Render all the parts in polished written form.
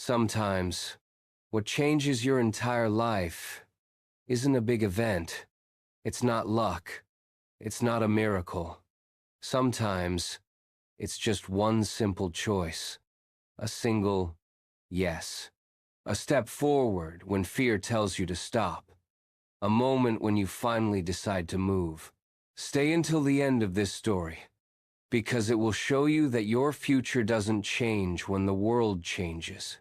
Sometimes, what changes your entire life isn't a big event. It's not luck. It's not a miracle. Sometimes, it's just one simple choice. A single yes. A step forward when fear tells you to stop. A moment when you finally decide to move. Stay until the end of this story, because it will show you that your future doesn't change when the world changes.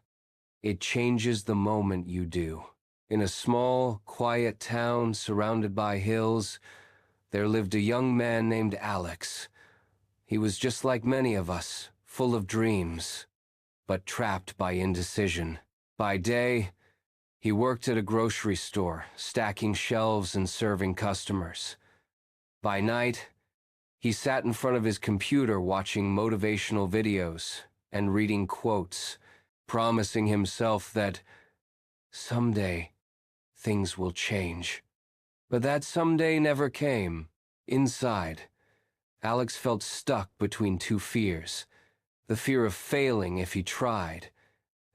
It changes the moment you do. In a small, quiet town surrounded by hills, there lived a young man named Alex. He was just like many of us, full of dreams, but trapped by indecision. By day, he worked at a grocery store, stacking shelves and serving customers. By night, he sat in front of his computer watching motivational videos and reading quotes, promising himself that someday things will change. But that someday never came. Inside, Alex felt stuck between two fears: the fear of failing if he tried,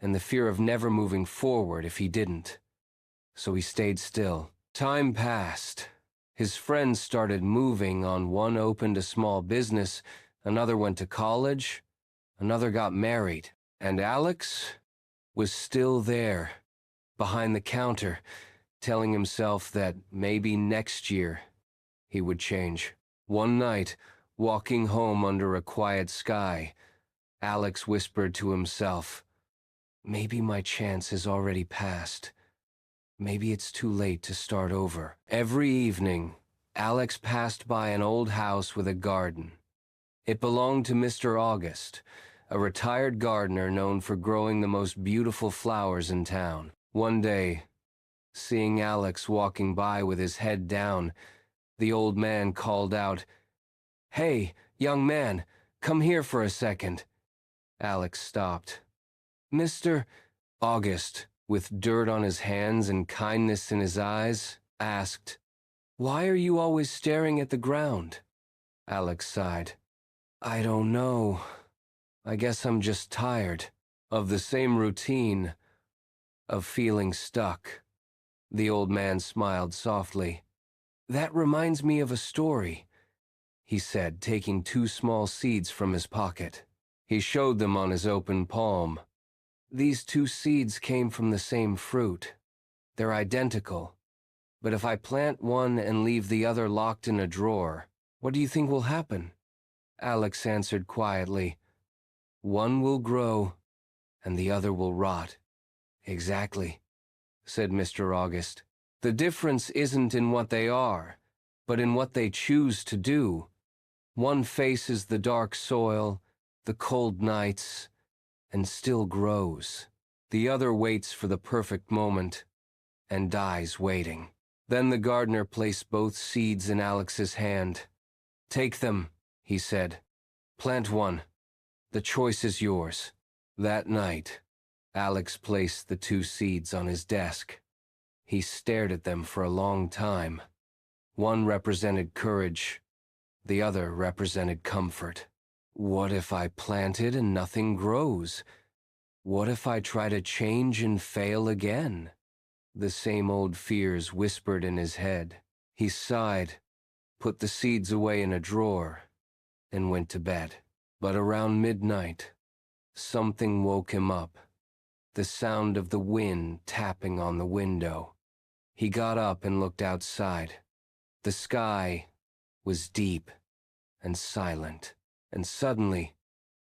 and the fear of never moving forward if he didn't. So he stayed still. Time passed. His friends started moving on. One opened a small business, another went to college, another got married, and Alex was still there, behind the counter, telling himself that maybe next year he would change. One night, walking home under a quiet sky, Alex whispered to himself, "Maybe my chance has already passed. Maybe it's too late to start over." Every evening, Alex passed by an old house with a garden. It belonged to Mr. August, a retired gardener known for growing the most beautiful flowers in town. One day, seeing Alex walking by with his head down, the old man called out, "Hey, young man, come here for a second." Alex stopped. "Mr. August," with dirt on his hands and kindness in his eyes, asked, "Why are you always staring at the ground?" Alex sighed. "I don't know. I guess I'm just tired of the same routine, of feeling stuck." The old man smiled softly. "That reminds me of a story," he said, taking two small seeds from his pocket. He showed them on his open palm. "These two seeds came from the same fruit. They're identical. But if I plant one and leave the other locked in a drawer, what do you think will happen?" Alex answered quietly, "One will grow, and the other will rot." "Exactly," said Mr. August. "The difference isn't in what they are, but in what they choose to do. One faces the dark soil, the cold nights, and still grows. The other waits for the perfect moment and dies waiting." Then the gardener placed both seeds in Alex's hand. "Take them," he said. "Plant one. The choice is yours." That night, Alex placed the two seeds on his desk. He stared at them for a long time. One represented courage. The other represented comfort. What if I plant it and nothing grows? What if I try to change and fail again? The same old fears whispered in his head. He sighed, put the seeds away in a drawer, and went to bed. But around midnight, something woke him up. The sound of the wind tapping on the window. He got up and looked outside. The sky was deep and silent, and suddenly,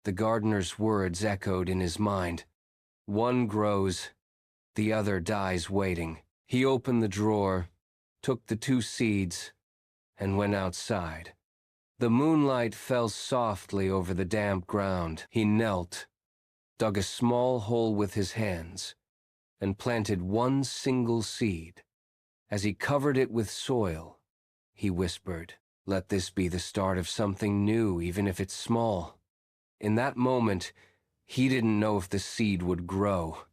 the gardener's words echoed in his mind. "One grows, the other dies waiting." He opened the drawer, took the two seeds, and went outside. The moonlight fell softly over the damp ground. He knelt, dug a small hole with his hands, and planted one single seed. As he covered it with soil, he whispered, "Let this be the start of something new, even if it's small." In that moment, he didn't know if the seed would grow,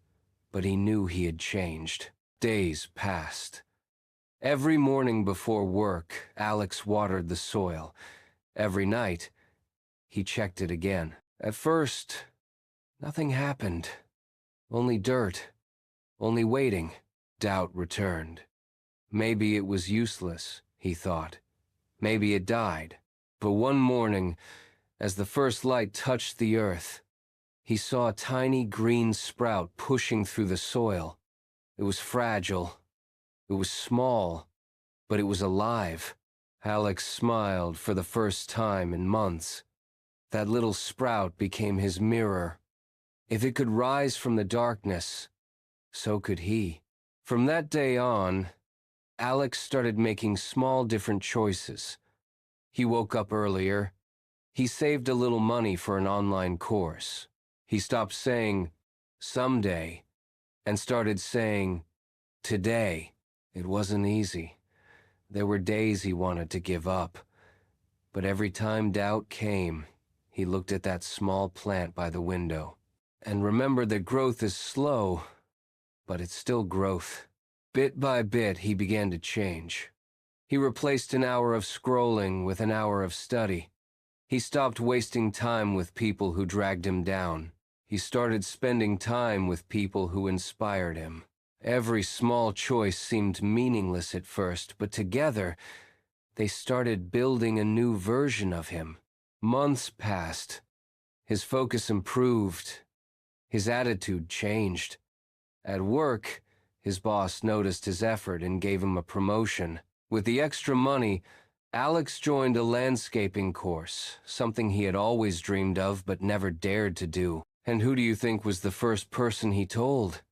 but he knew he had changed. Days passed. Every morning before work, Alex watered the soil. Every night, he checked it again. At first, nothing happened. Only dirt, only waiting. Doubt returned. Maybe it was useless, he thought. Maybe it died. But one morning, as the first light touched the earth, he saw a tiny green sprout pushing through the soil. It was fragile. It was small, but it was alive. Alex smiled for the first time in months. That little sprout became his mirror. If it could rise from the darkness, so could he. From that day on, Alex started making small different choices. He woke up earlier. He saved a little money for an online course. He stopped saying, someday, and started saying, today. It wasn't easy. There were days he wanted to give up. But every time doubt came, he looked at that small plant by the window and remembered that growth is slow, but it's still growth. Bit by bit, he began to change. He replaced an hour of scrolling with an hour of study. He stopped wasting time with people who dragged him down. He started spending time with people who inspired him. Every small choice seemed meaningless at first, but together, they started building a new version of him. Months passed. His focus improved. His attitude changed. At work, his boss noticed his effort and gave him a promotion. With the extra money, Alex joined a landscaping course, something he had always dreamed of but never dared to do. And who do you think was the first person he told?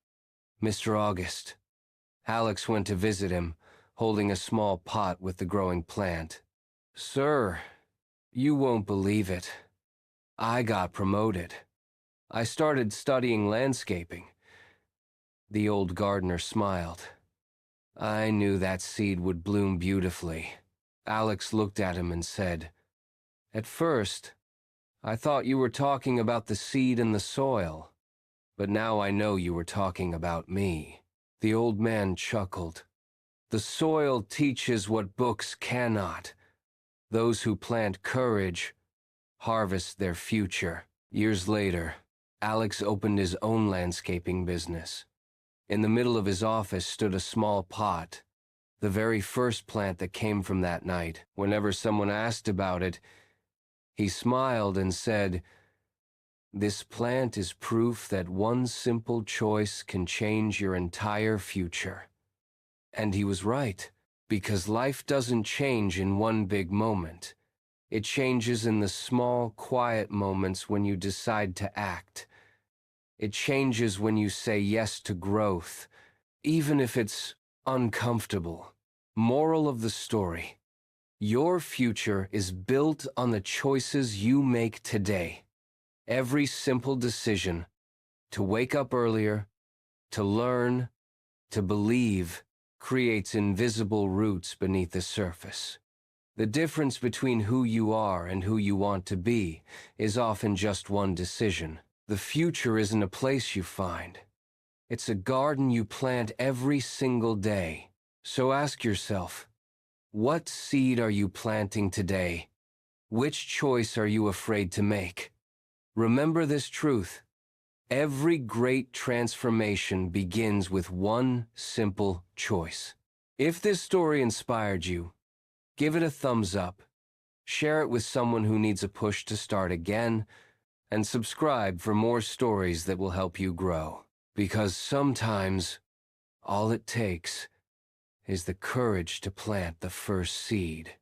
Mr. August. Alex went to visit him, holding a small pot with the growing plant. Sir, you won't believe it. I got promoted. I started studying landscaping. The old gardener smiled. I knew that seed would bloom beautifully. Alex looked at him and said, at first, I thought you were talking about the seed in the soil, but now I know you were talking about me. The old man chuckled. The soil teaches what books cannot. Those who plant courage harvest their future. Years later, Alex opened his own landscaping business. In the middle of his office stood a small pot, the very first plant that came from that night. Whenever someone asked about it, he smiled and said, this plant is proof that one simple choice can change your entire future. And he was right, because life doesn't change in one big moment. It changes in the small, quiet moments when you decide to act. It changes when you say yes to growth, even if it's uncomfortable. Moral of the story: your future is built on the choices you make today. Every simple decision, to wake up earlier, to learn, to believe, creates invisible roots beneath the surface. The difference between who you are and who you want to be is often just one decision. The future isn't a place you find. It's a garden you plant every single day. So ask yourself, what seed are you planting today? Which choice are you afraid to make? Remember this truth: every great transformation begins with one simple choice. If this story inspired you, give it a thumbs up, share it with someone who needs a push to start again, and subscribe for more stories that will help you grow. Because sometimes, all it takes is the courage to plant the first seed.